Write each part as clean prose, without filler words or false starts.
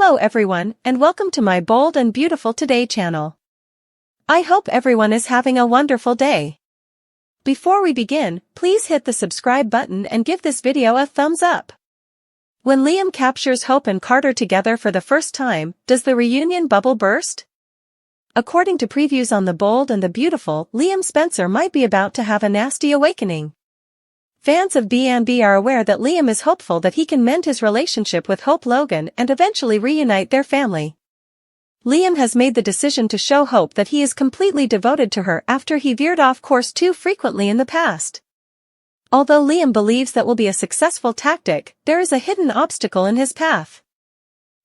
Hello everyone, and welcome to my Bold and Beautiful Today channel. I hope everyone is having a wonderful day. Before we begin, please hit the subscribe button and give this video a thumbs up. When Liam captures Hope and Carter together for the first time, does the reunion bubble burst? According to previews on the Bold and the Beautiful, Liam Spencer might be about to have a nasty awakening. Fans of B&B are aware that Liam is hopeful that he can mend his relationship with Hope Logan and eventually reunite their family. Liam has made the decision to show Hope that he is completely devoted to her after he veered off course too frequently in the past. Although Liam believes that will be a successful tactic, there is a hidden obstacle in his path.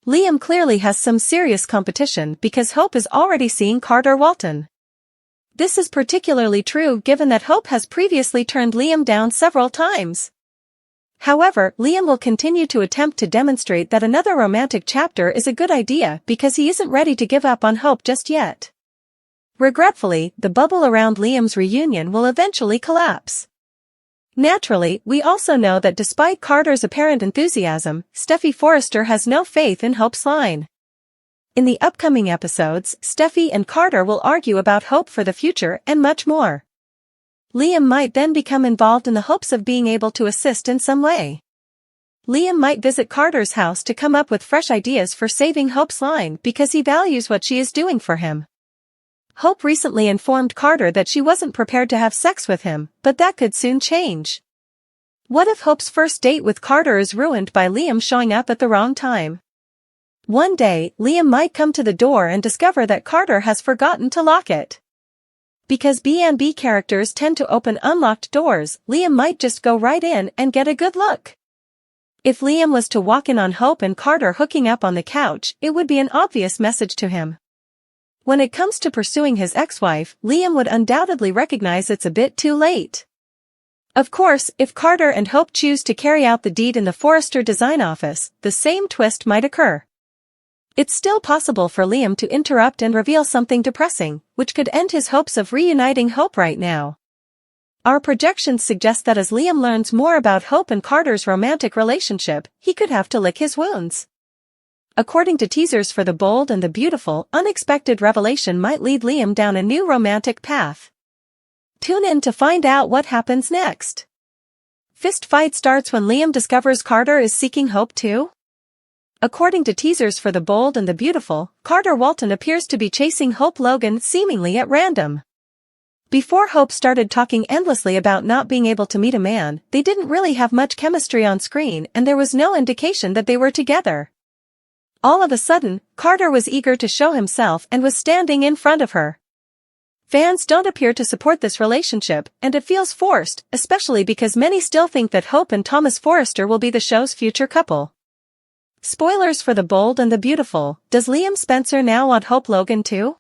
Liam clearly has some serious competition because Hope is already seeing Carter Walton. This is particularly true given that Hope has previously turned Liam down several times. However, Liam will continue to attempt to demonstrate that another romantic chapter is a good idea because he isn't ready to give up on Hope just yet. Regretfully, the bubble around Liam's reunion will eventually collapse. Naturally, we also know that despite Carter's apparent enthusiasm, Steffi Forrester has no faith in Hope's line. In the upcoming episodes, Steffi and Carter will argue about hope for the future and much more. Liam might then become involved in the hopes of being able to assist in some way. Liam might visit Carter's house to come up with fresh ideas for saving Hope's line because he values what she is doing for him. Hope recently informed Carter that she wasn't prepared to have sex with him, but that could soon change. What if Hope's first date with Carter is ruined by Liam showing up at the wrong time? One day, Liam might come to the door and discover that Carter has forgotten to lock it. Because B&B characters tend to open unlocked doors, Liam might just go right in and get a good look. If Liam was to walk in on Hope and Carter hooking up on the couch, it would be an obvious message to him. When it comes to pursuing his ex-wife, Liam would undoubtedly recognize it's a bit too late. Of course, if Carter and Hope choose to carry out the deed in the Forrester design office, the same twist might occur. It's still possible for Liam to interrupt and reveal something depressing, which could end his hopes of reuniting Hope right now. Our projections suggest that as Liam learns more about Hope and Carter's romantic relationship, he could have to lick his wounds. According to teasers for the Bold and the Beautiful, unexpected revelation might lead Liam down a new romantic path. Tune in to find out what happens next. Fist fight starts when Liam discovers Carter is seeking Hope too? According to teasers for the Bold and the Beautiful, Carter Walton appears to be chasing Hope Logan seemingly at random. Before Hope started talking endlessly about not being able to meet a man, they didn't really have much chemistry on screen and there was no indication that they were together. All of a sudden, Carter was eager to show himself and was standing in front of her. Fans don't appear to support this relationship, and it feels forced, especially because many still think that Hope and Thomas Forrester will be the show's future couple. Spoilers for the Bold and the Beautiful, does Liam Spencer now want Hope Logan too?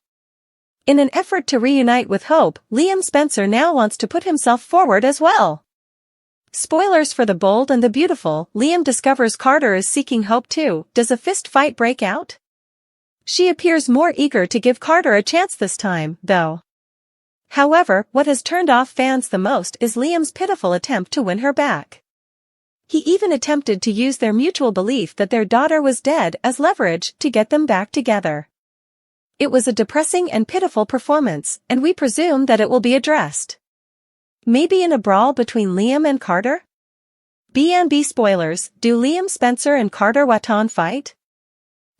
In an effort to reunite with Hope, Liam Spencer now wants to put himself forward as well. Spoilers for the Bold and the Beautiful, Liam discovers Carter is seeking Hope too, does a fist fight break out? She appears more eager to give Carter a chance this time, though. However, what has turned off fans the most is Liam's pitiful attempt to win her back. He even attempted to use their mutual belief that their daughter was dead as leverage to get them back together. It was a depressing and pitiful performance, and we presume that it will be addressed. Maybe in a brawl between Liam and Carter? B&B spoilers, do Liam Spencer and Carter Walton fight?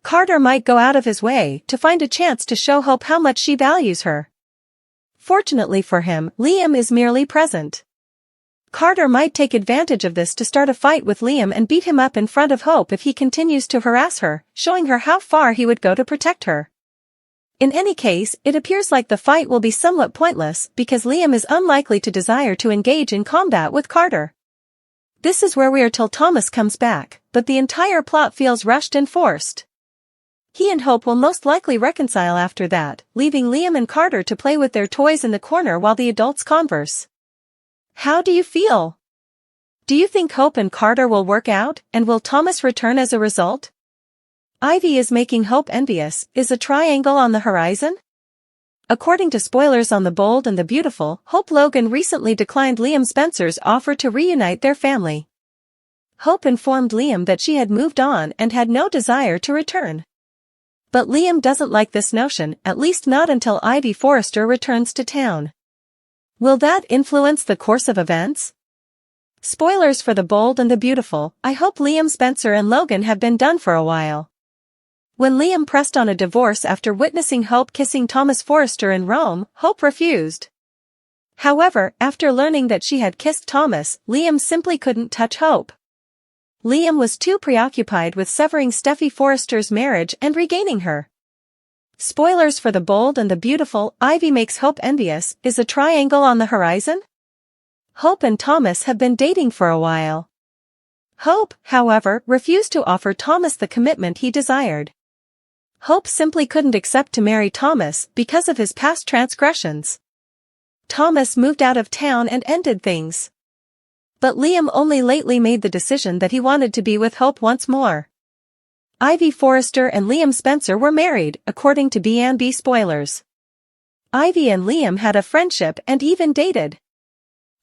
Carter might go out of his way to find a chance to show Hope how much she values her. Fortunately for him, Liam is merely present. Carter might take advantage of this to start a fight with Liam and beat him up in front of Hope if he continues to harass her, showing her how far he would go to protect her. In any case, it appears like the fight will be somewhat pointless because Liam is unlikely to desire to engage in combat with Carter. This is where we are till Thomas comes back, but the entire plot feels rushed and forced. He and Hope will most likely reconcile after that, leaving Liam and Carter to play with their toys in the corner while the adults converse. How do you feel? Do you think Hope and Carter will work out, and will Thomas return as a result? Ivy is making Hope envious, is a triangle on the horizon? According to spoilers on the Bold and the Beautiful, Hope Logan recently declined Liam Spencer's offer to reunite their family. Hope informed Liam that she had moved on and had no desire to return. But Liam doesn't like this notion, at least not until Ivy Forrester returns to town. Will that influence the course of events? Spoilers for The Bold and the Beautiful. I hope Liam Spencer and Logan have been done for a while. When Liam pressed on a divorce after witnessing Hope kissing Thomas Forrester in Rome, Hope refused. However, after learning that she had kissed Thomas, Liam simply couldn't touch Hope. Liam was too preoccupied with severing Steffi Forrester's marriage and regaining her. Spoilers for The Bold and the Beautiful. Ivy makes Hope envious. Is a triangle on the horizon? Hope and Thomas have been dating for a while. Hope, however, refused to offer Thomas the commitment he desired. Hope simply couldn't accept to marry Thomas because of his past transgressions. Thomas moved out of town and ended things. But Liam only lately made the decision that he wanted to be with Hope once more. Ivy Forrester and Liam Spencer were married, according to B&B spoilers. Ivy and Liam had a friendship and even dated.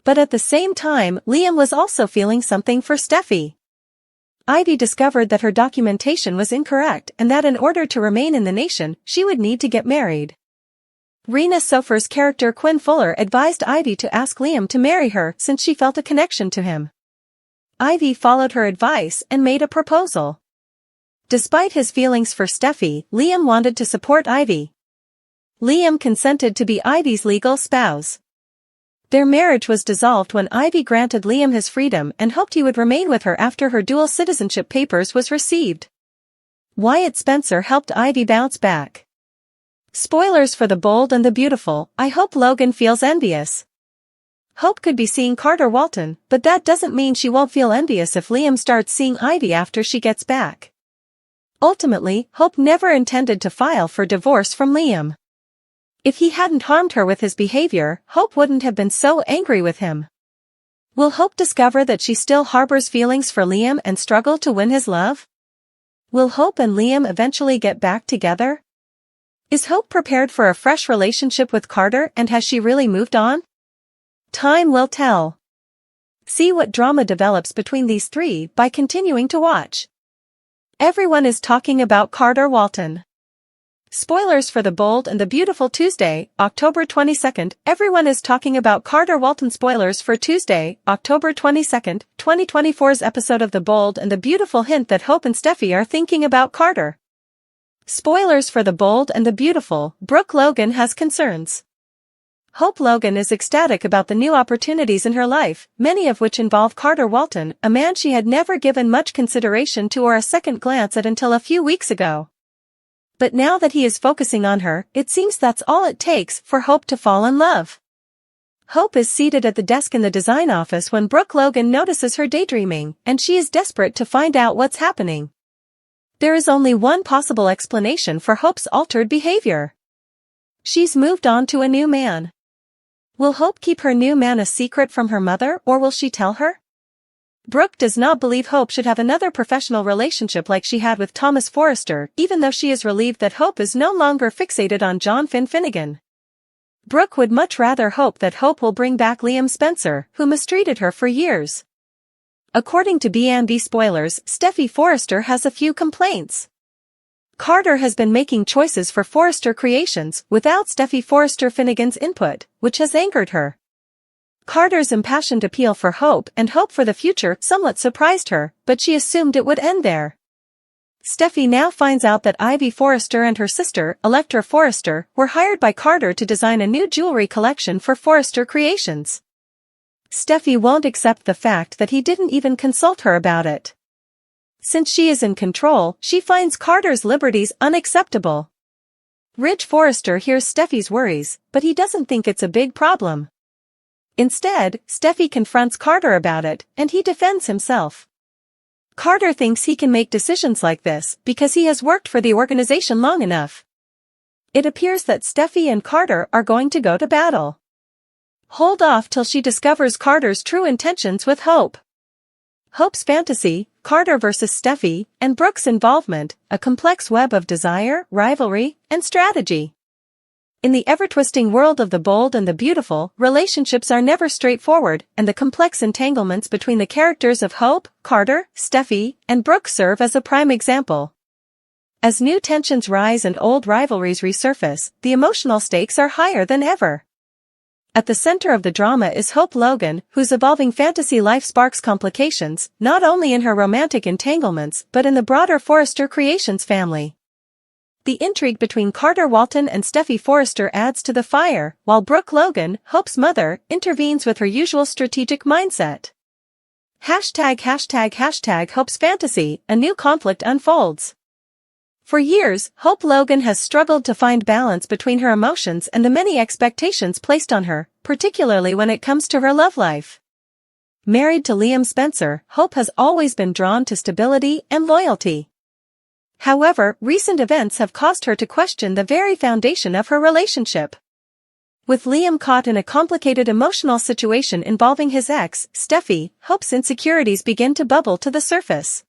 But at the same time, Liam was also feeling something for Steffi. Ivy discovered that her documentation was incorrect and that in order to remain in the nation, she would need to get married. Rena Sofer's character Quinn Fuller advised Ivy to ask Liam to marry her since she felt a connection to him. Ivy followed her advice and made a proposal. Despite his feelings for Steffi, Liam wanted to support Ivy. Liam consented to be Ivy's legal spouse. Their marriage was dissolved when Ivy granted Liam his freedom and hoped he would remain with her after her dual citizenship papers was received. Wyatt Spencer helped Ivy bounce back. Spoilers for The Bold and the Beautiful. I hope Logan feels envious. Hope could be seeing Carter Walton, but that doesn't mean she won't feel envious if Liam starts seeing Ivy after she gets back. Ultimately, Hope never intended to file for divorce from Liam. If he hadn't harmed her with his behavior, Hope wouldn't have been so angry with him. Will Hope discover that she still harbors feelings for Liam and struggle to win his love? Will Hope and Liam eventually get back together? Is Hope prepared for a fresh relationship with Carter, and has she really moved on? Time will tell. See what drama develops between these three by continuing to watch. Everyone is talking about Carter Walton. Spoilers for The Bold and the Beautiful. Tuesday, October 22nd. Everyone is talking about Carter Walton. Spoilers for Tuesday, October 22nd, 2024's episode of The Bold and the Beautiful hint that Hope and Steffi are thinking about Carter. Spoilers for The Bold and the Beautiful. Brooke Logan has concerns. Hope Logan is ecstatic about the new opportunities in her life, many of which involve Carter Walton, a man she had never given much consideration to or a second glance at until a few weeks ago. But now that he is focusing on her, it seems that's all it takes for Hope to fall in love. Hope is seated at the desk in the design office when Brooke Logan notices her daydreaming, and she is desperate to find out what's happening. There is only one possible explanation for Hope's altered behavior. She's moved on to a new man. Will Hope keep her new man a secret from her mother, or will she tell her? Brooke does not believe Hope should have another professional relationship like she had with Thomas Forrester, even though she is relieved that Hope is no longer fixated on John Finnegan. Brooke would much rather hope that Hope will bring back Liam Spencer, who mistreated her for years. According to B&B spoilers, Steffi Forrester has a few complaints. Carter has been making choices for Forrester Creations without Steffi Forrester Finnegan's input, which has angered her. Carter's impassioned appeal for Hope and hope for the future somewhat surprised her, but she assumed it would end there. Steffi now finds out that Ivy Forrester and her sister, Electra Forrester, were hired by Carter to design a new jewelry collection for Forrester Creations. Steffi won't accept the fact that he didn't even consult her about it. Since she is in control, she finds Carter's liberties unacceptable. Ridge Forrester hears Steffi's worries, but he doesn't think it's a big problem. Instead, Steffi confronts Carter about it, and he defends himself. Carter thinks he can make decisions like this because he has worked for the organization long enough. It appears that Steffi and Carter are going to go to battle. Hold off till she discovers Carter's true intentions with Hope. Hope's fantasy, Carter versus Steffi, and Brooke's involvement, a complex web of desire, rivalry, and strategy. In the ever-twisting world of the bold and the beautiful, relationships are never straightforward, and the complex entanglements between the characters of Hope, Carter, Steffi, and Brooke serve as a prime example. As new tensions rise and old rivalries resurface, the emotional stakes are higher than ever. At the center of the drama is Hope Logan, whose evolving fantasy life sparks complications, not only in her romantic entanglements but in the broader Forrester Creations family. The intrigue between Carter Walton and Steffi Forrester adds to the fire, while Brooke Logan, Hope's mother, intervenes with her usual strategic mindset. #Hope's fantasy, a new conflict unfolds. For years, Hope Logan has struggled to find balance between her emotions and the many expectations placed on her, particularly when it comes to her love life. Married to Liam Spencer, Hope has always been drawn to stability and loyalty. However, recent events have caused her to question the very foundation of her relationship. With Liam caught in a complicated emotional situation involving his ex, Steffi, Hope's insecurities begin to bubble to the surface.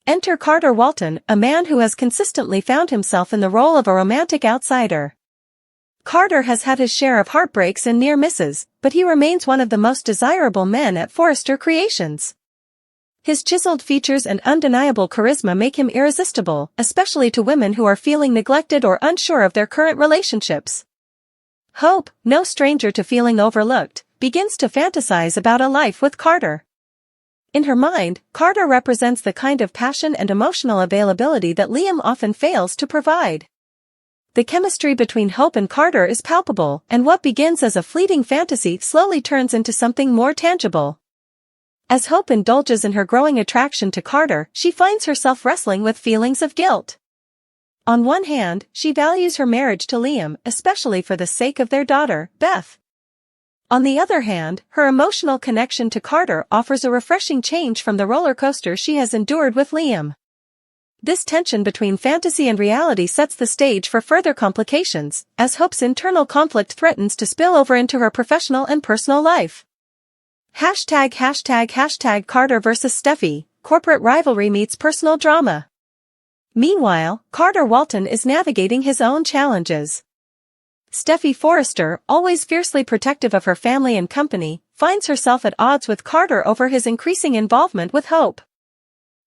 Enter Carter Walton, a man who has consistently found himself in the role of a romantic outsider. Carter has had his share of heartbreaks and near misses, but he remains one of the most desirable men at Forrester Creations. His chiseled features and undeniable charisma make him irresistible, especially to women who are feeling neglected or unsure of their current relationships. Hope, no stranger to feeling overlooked, begins to fantasize about a life with Carter. In her mind, Carter represents the kind of passion and emotional availability that Liam often fails to provide. The chemistry between Hope and Carter is palpable, and what begins as a fleeting fantasy slowly turns into something more tangible. As Hope indulges in her growing attraction to Carter, she finds herself wrestling with feelings of guilt. On one hand, she values her marriage to Liam, especially for the sake of their daughter, Beth. On the other hand, her emotional connection to Carter offers a refreshing change from the roller coaster she has endured with Liam. This tension between fantasy and reality sets the stage for further complications, as Hope's internal conflict threatens to spill over into her professional and personal life. #Carter vs. Steffi, corporate rivalry meets personal drama. Meanwhile, Carter Walton is navigating his own challenges. Steffi Forrester, always fiercely protective of her family and company, finds herself at odds with Carter over his increasing involvement with Hope.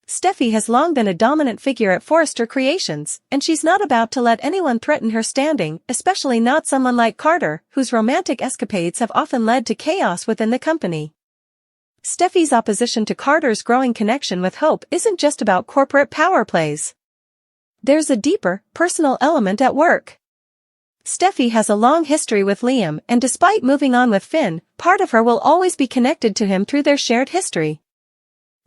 Steffi has long been a dominant figure at Forrester Creations, and she's not about to let anyone threaten her standing, especially not someone like Carter, whose romantic escapades have often led to chaos within the company. Steffi's opposition to Carter's growing connection with Hope isn't just about corporate power plays. There's a deeper, personal element at work. Steffi has a long history with Liam, and despite moving on with Finn, part of her will always be connected to him through their shared history.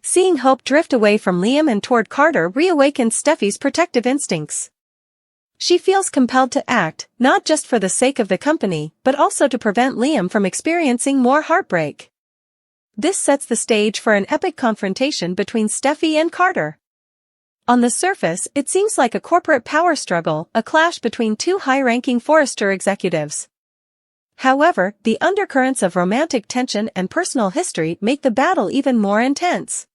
Seeing Hope drift away from Liam and toward Carter reawakens Steffi's protective instincts. She feels compelled to act, not just for the sake of the company, but also to prevent Liam from experiencing more heartbreak. This sets the stage for an epic confrontation between Steffi and Carter. On the surface, it seems like a corporate power struggle, a clash between two high-ranking Forrester executives. However, the undercurrents of romantic tension and personal history make the battle even more intense.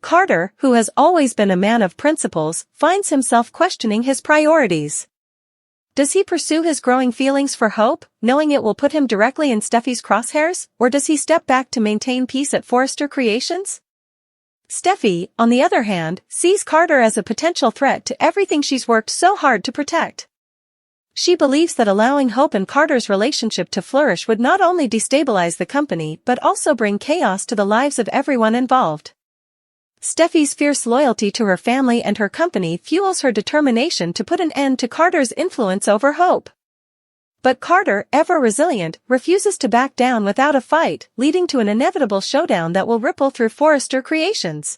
Carter, who has always been a man of principles, finds himself questioning his priorities. Does he pursue his growing feelings for Hope, knowing it will put him directly in Steffi's crosshairs, or does he step back to maintain peace at Forrester Creations? Steffi, on the other hand, sees Carter as a potential threat to everything she's worked so hard to protect. She believes that allowing Hope and Carter's relationship to flourish would not only destabilize the company but also bring chaos to the lives of everyone involved. Steffi's fierce loyalty to her family and her company fuels her determination to put an end to Carter's influence over Hope. But Carter, ever resilient, refuses to back down without a fight, leading to an inevitable showdown that will ripple through Forrester Creations.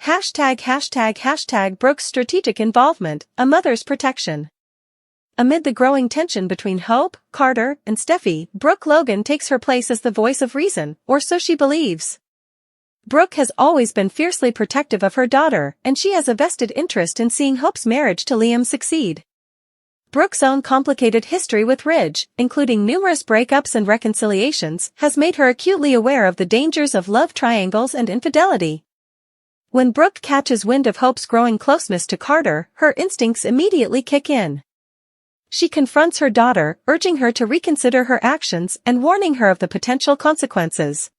#Brooke's strategic involvement, a mother's protection. Amid the growing tension between Hope, Carter, and Steffi, Brooke Logan takes her place as the voice of reason, or so she believes. Brooke has always been fiercely protective of her daughter, and she has a vested interest in seeing Hope's marriage to Liam succeed. Brooke's own complicated history with Ridge, including numerous breakups and reconciliations, has made her acutely aware of the dangers of love triangles and infidelity. When Brooke catches wind of Hope's growing closeness to Carter, her instincts immediately kick in. she confronts her daughter, urging her to reconsider her actions and warning her of the potential consequences.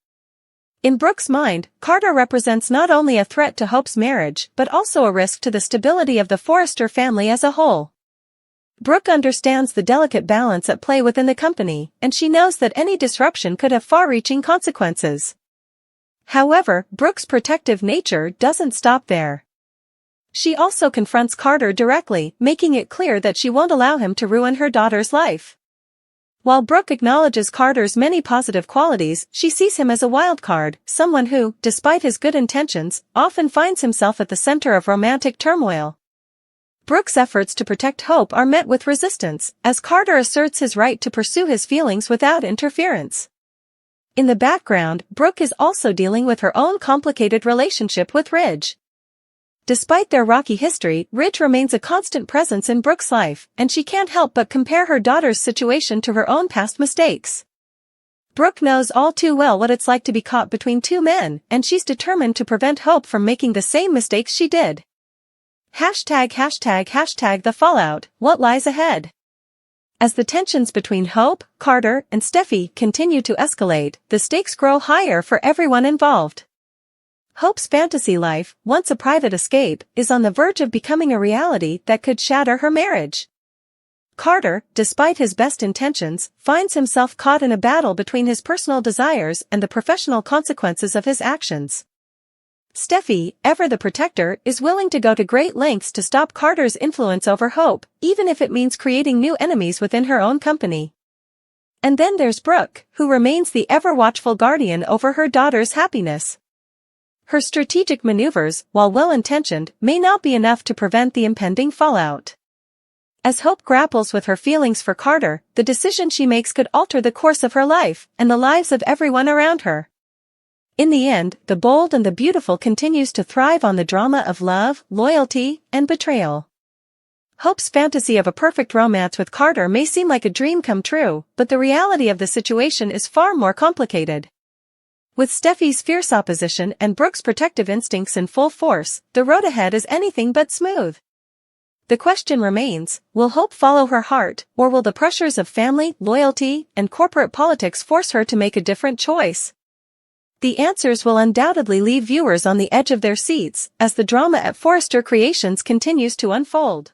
In Brooke's mind, Carter represents not only a threat to Hope's marriage but also a risk to the stability of the Forrester family as a whole. Brooke understands the delicate balance at play within the company, and she knows that any disruption could have far-reaching consequences. However, Brooke's protective nature doesn't stop there. She also confronts Carter directly, making it clear that she won't allow him to ruin her daughter's life. While Brooke acknowledges Carter's many positive qualities, she sees him as a wild card, someone who, despite his good intentions, often finds himself at the center of romantic turmoil. Brooke's efforts to protect Hope are met with resistance, as Carter asserts his right to pursue his feelings without interference. In the background, Brooke is also dealing with her own complicated relationship with Ridge. Despite their rocky history, Ridge remains a constant presence in Brooke's life, and she can't help but compare her daughter's situation to her own past mistakes. Brooke knows all too well what it's like to be caught between two men, and she's determined to prevent Hope from making the same mistakes she did. #### The fallout, what lies ahead? As the tensions between Hope, Carter, and Steffi continue to escalate, the stakes grow higher for everyone involved. Hope's fantasy life, once a private escape, is on the verge of becoming a reality that could shatter her marriage. Carter, despite his best intentions, finds himself caught in a battle between his personal desires and the professional consequences of his actions. Steffi, ever the protector, is willing to go to great lengths to stop Carter's influence over Hope, even if it means creating new enemies within her own company. And then there's Brooke, who remains the ever-watchful guardian over her daughter's happiness. Her strategic maneuvers, while well-intentioned, may not be enough to prevent the impending fallout. As Hope grapples with her feelings for Carter, the decision she makes could alter the course of her life and the lives of everyone around her. In the end, the bold and the beautiful continues to thrive on the drama of love, loyalty, and betrayal. Hope's fantasy of a perfect romance with Carter may seem like a dream come true, but the reality of the situation is far more complicated. With Steffi's fierce opposition and Brooke's protective instincts in full force, the road ahead is anything but smooth. The question remains, will Hope follow her heart, or will the pressures of family, loyalty, and corporate politics force her to make a different choice? The answers will undoubtedly leave viewers on the edge of their seats as the drama at Forrester Creations continues to unfold.